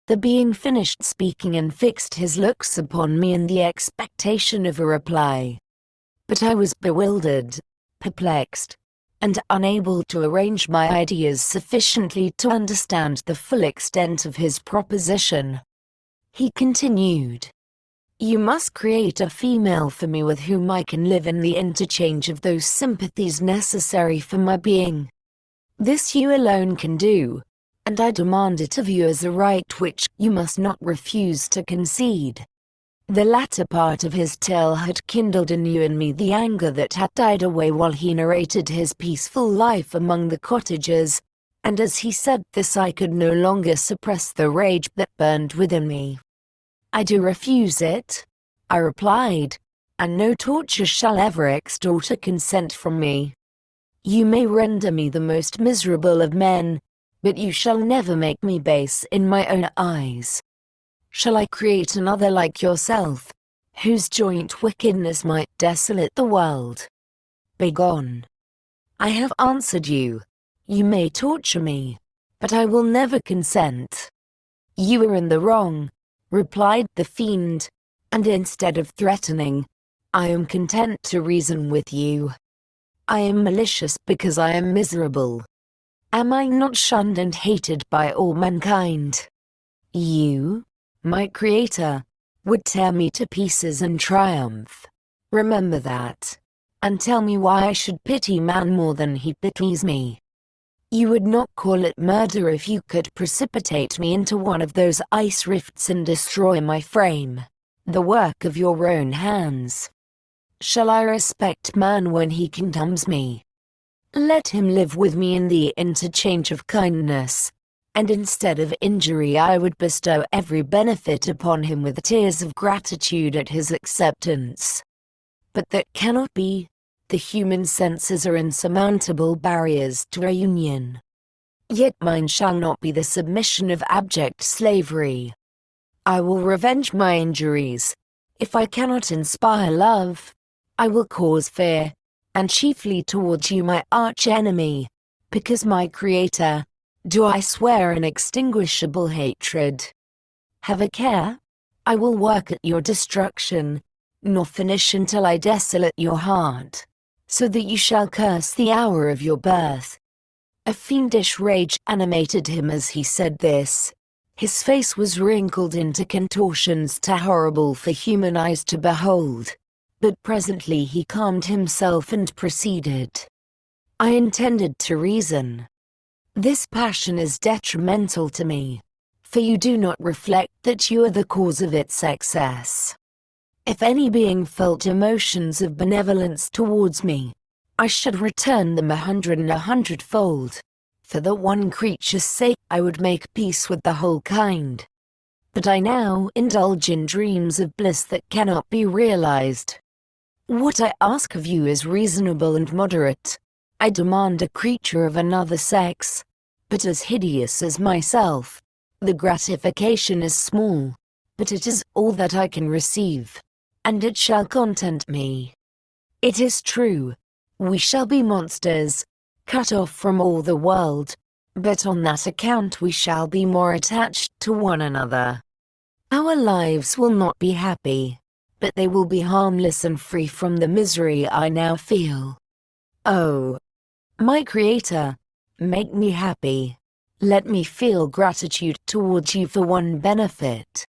The being finished speaking and fixed his looks upon me in the expectation of a reply. But I was bewildered, perplexed, and unable to arrange my ideas sufficiently to understand the full extent of his proposition. He continued, "You must create a female for me with whom I can live in the interchange of those sympathies necessary for my being. This you alone can do, and I demand it of you as a right which you must not refuse to concede." The latter part of his tale had kindled in you and me the anger that had died away while he narrated his peaceful life among the cottagers, and as he said this I could no longer suppress the rage that burned within me. "I do refuse it," I replied, "and no torture shall ever extort a consent from me. You may render me the most miserable of men, but you shall never make me base in my own eyes. Shall I create another like yourself, whose joint wickedness might desolate the world? Begone. I have answered you. You may torture me, but I will never consent." "You are in the wrong," replied the fiend, "and instead of threatening, I am content to reason with you. I am malicious because I am miserable. Am I not shunned and hated by all mankind? You, my creator, would tear me to pieces and triumph. Remember that, and tell me why I should pity man more than he pities me. You would not call it murder if you could precipitate me into one of those ice rifts and destroy my frame, the work of your own hands. Shall I respect man when he condemns me? Let him live with me in the interchange of kindness, and instead of injury I would bestow every benefit upon him with tears of gratitude at his acceptance. But that cannot be. The human senses are insurmountable barriers to a union. Yet mine shall not be the submission of abject slavery. I will revenge my injuries. If I cannot inspire love, I will cause fear, and chiefly towards you my arch-enemy, because my creator, do I swear inextinguishable hatred. Have a care, I will work at your destruction, nor finish until I desolate your heart, so that you shall curse the hour of your birth." A fiendish rage animated him as he said this. His face was wrinkled into contortions too horrible for human eyes to behold. But presently he calmed himself and proceeded. "I intended to reason. This passion is detrimental to me, for you do not reflect that you are the cause of its excess. If any being felt emotions of benevolence towards me, I should return them 100 and 100-fold. For the one creature's sake I would make peace with the whole kind. But I now indulge in dreams of bliss that cannot be realized. What I ask of you is reasonable and moderate. I demand a creature of another sex, but as hideous as myself. The gratification is small, but it is all that I can receive, and it shall content me. It is true, we shall be monsters, cut off from all the world, but on that account we shall be more attached to one another. Our lives will not be happy, but they will be harmless and free from the misery I now feel. Oh, my Creator, make me happy. Let me feel gratitude towards you for one benefit.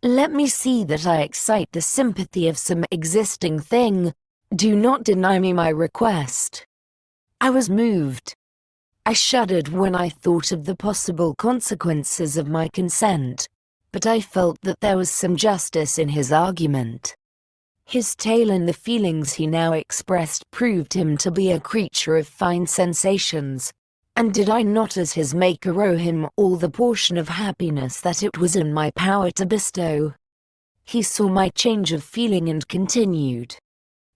Let me see that I excite the sympathy of some existing thing. Do not deny me my request." I was moved. I shuddered when I thought of the possible consequences of my consent, but I felt that there was some justice in his argument. His tale and the feelings he now expressed proved him to be a creature of fine sensations, and did I not as his maker owe him all the portion of happiness that it was in my power to bestow? He saw my change of feeling and continued,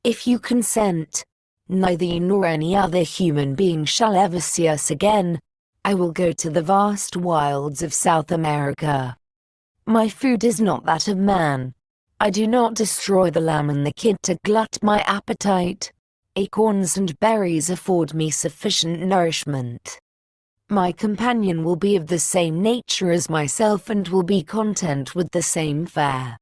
"If you consent, neither you nor any other human being shall ever see us again. I will go to the vast wilds of South America. My food is not that of man. I do not destroy the lamb and the kid to glut my appetite. Acorns and berries afford me sufficient nourishment. My companion will be of the same nature as myself and will be content with the same fare.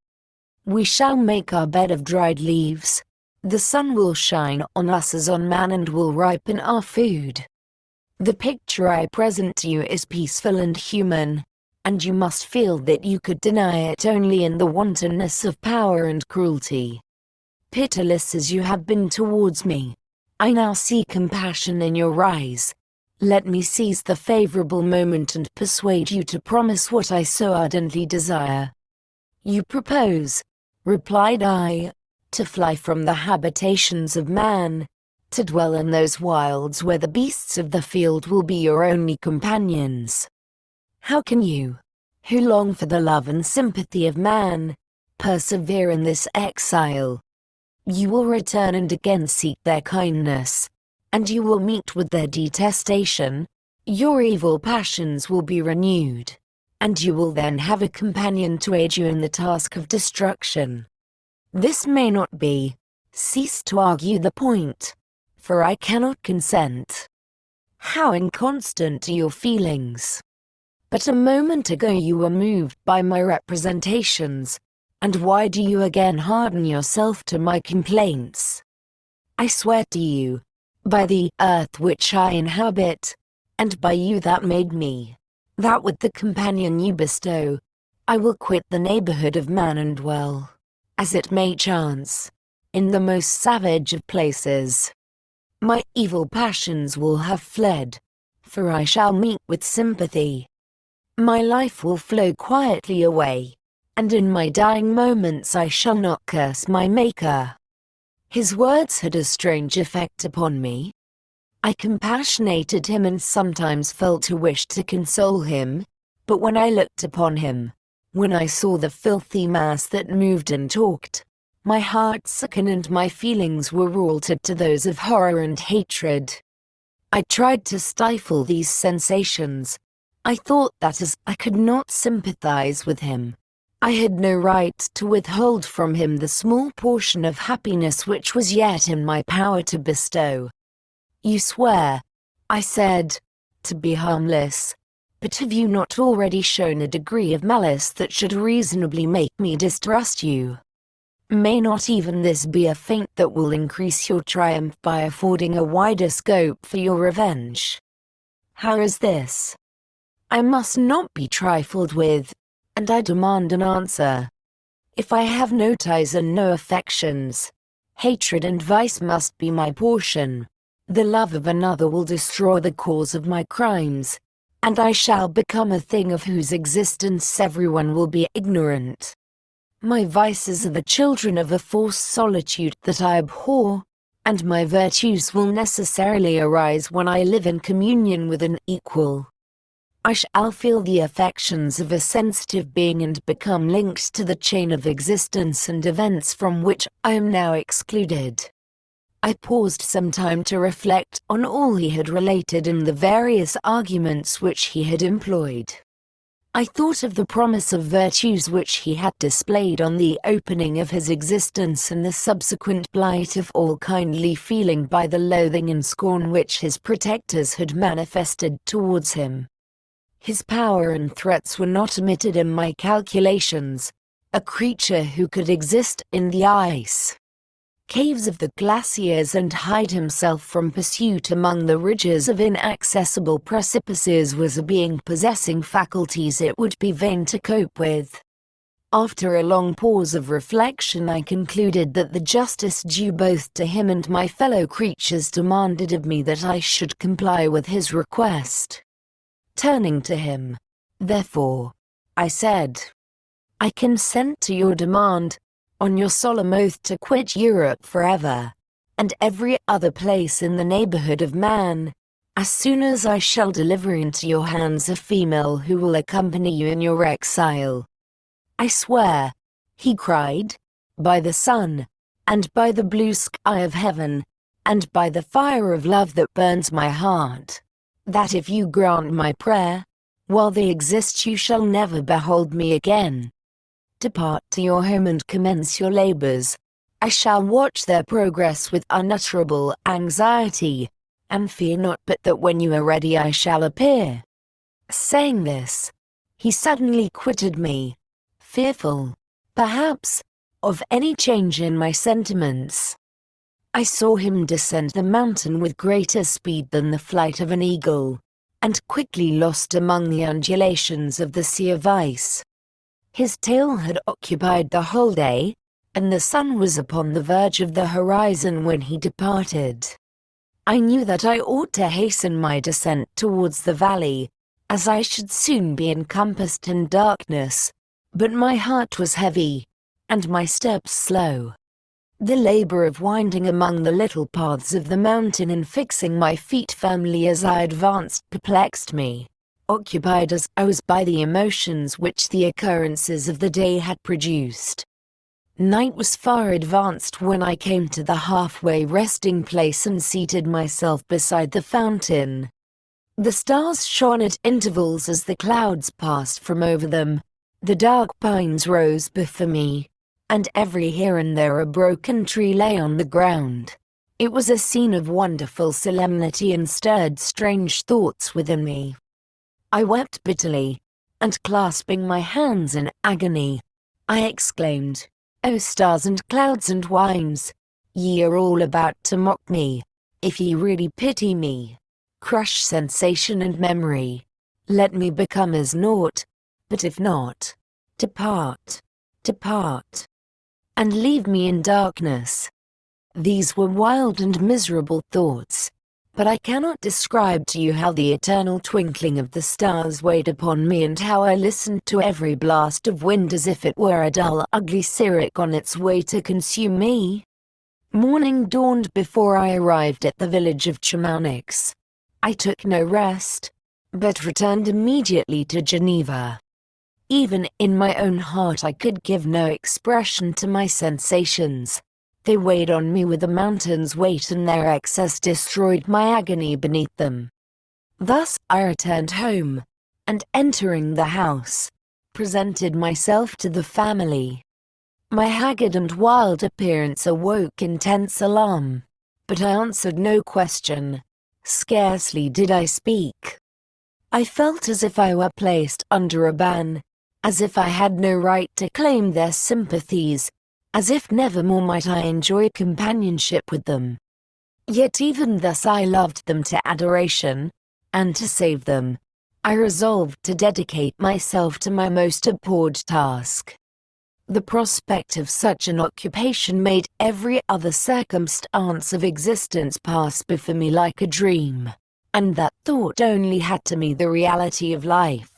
We shall make our bed of dried leaves. The sun will shine on us as on man and will ripen our food. The picture I present to you is peaceful and human, and you must feel that you could deny it only in the wantonness of power and cruelty. Pitiless as you have been towards me, I now see compassion in your eyes. Let me seize the favorable moment and persuade you to promise what I so ardently desire. You propose, replied I, to fly from the habitations of man, to dwell in those wilds where the beasts of the field will be your only companions. How can you, who long for the love and sympathy of man, persevere in this exile? You will return and again seek their kindness, and you will meet with their detestation. Your evil passions will be renewed, and you will then have a companion to aid you in the task of destruction. This may not be. Cease to argue the point, for I cannot consent. How inconstant are your feelings! But a moment ago you were moved by my representations, and why do you again harden yourself to my complaints? I swear to you, by the earth which I inhabit, and by you that made me, that with the companion you bestow, I will quit the neighborhood of man and dwell, as it may chance, in the most savage of places. My evil passions will have fled, for I shall meet with sympathy. My life will flow quietly away, and in my dying moments I shall not curse my Maker. His words had a strange effect upon me. I compassionated him and sometimes felt a wish to console him, but when I looked upon him, when I saw the filthy mass that moved and talked, my heart sickened and my feelings were altered to those of horror and hatred. I tried to stifle these sensations. I thought that as I could not sympathize with him, I had no right to withhold from him the small portion of happiness which was yet in my power to bestow. You swear, I said, to be harmless, but have you not already shown a degree of malice that should reasonably make me distrust you? May not even this be a feint that will increase your triumph by affording a wider scope for your revenge? How is this? I must not be trifled with, and I demand an answer. If I have no ties and no affections, hatred and vice must be my portion. The love of another will destroy the cause of my crimes, and I shall become a thing of whose existence everyone will be ignorant. My vices are the children of a false solitude that I abhor, and my virtues will necessarily arise when I live in communion with an equal. I shall feel the affections of a sensitive being and become linked to the chain of existence and events from which I am now excluded. I paused some time to reflect on all he had related and the various arguments which he had employed. I thought of the promise of virtues which he had displayed on the opening of his existence and the subsequent blight of all kindly feeling by the loathing and scorn which his protectors had manifested towards him. His power and threats were not omitted in my calculations. A creature who could exist in the ice caves of the glaciers and hide himself from pursuit among the ridges of inaccessible precipices was a being possessing faculties it would be vain to cope with. After a long pause of reflection, I concluded that the justice due both to him and my fellow creatures demanded of me that I should comply with his request. Turning to him, therefore, I said, I consent to your demand, on your solemn oath to quit Europe forever, and every other place in the neighborhood of man, as soon as I shall deliver into your hands a female who will accompany you in your exile. I swear, he cried, by the sun, and by the blue sky of heaven, and by the fire of love that burns my heart, that if you grant my prayer, while they exist you shall never behold me again. Depart to your home and commence your labors. I shall watch their progress with unutterable anxiety, and fear not but that when you are ready I shall appear." Saying this, he suddenly quitted me, fearful, perhaps, of any change in my sentiments. I saw him descend the mountain with greater speed than the flight of an eagle, and quickly lost among the undulations of the sea of ice. His tail had occupied the whole day, and the sun was upon the verge of the horizon when he departed. I knew that I ought to hasten my descent towards the valley, as I should soon be encompassed in darkness, but my heart was heavy, and my steps slow. The labor of winding among the little paths of the mountain and fixing my feet firmly as I advanced perplexed me, occupied as I was by the emotions which the occurrences of the day had produced. Night was far advanced when I came to the halfway resting place and seated myself beside the fountain. The stars shone at intervals as the clouds passed from over them, the dark pines rose before me, and every here and there a broken tree lay on the ground. It was a scene of wonderful solemnity and stirred strange thoughts within me. I wept bitterly, and clasping my hands in agony, I exclaimed, "O stars and clouds and winds, ye are all about to mock me. If ye really pity me, crush sensation and memory. Let me become as naught, but if not, depart, depart, and leave me in darkness." These were wild and miserable thoughts, but I cannot describe to you how the eternal twinkling of the stars weighed upon me and how I listened to every blast of wind as if it were a dull, ugly siroc on its way to consume me. Morning dawned before I arrived at the village of Chamonix. I took no rest, but returned immediately to Geneva. Even in my own heart I could give no expression to my sensations. They weighed on me with a mountain's weight, and their excess destroyed my agony beneath them. Thus I returned home, and entering the house, presented myself to the family. My haggard and wild appearance awoke intense alarm, but I answered no question. Scarcely did I speak. I felt as if I were placed under a ban, as if I had no right to claim their sympathies, as if never more might I enjoy companionship with them. Yet even thus I loved them to adoration, and to save them, I resolved to dedicate myself to my most abhorred task. The prospect of such an occupation made every other circumstance of existence pass before me like a dream, and that thought only had to me the reality of life.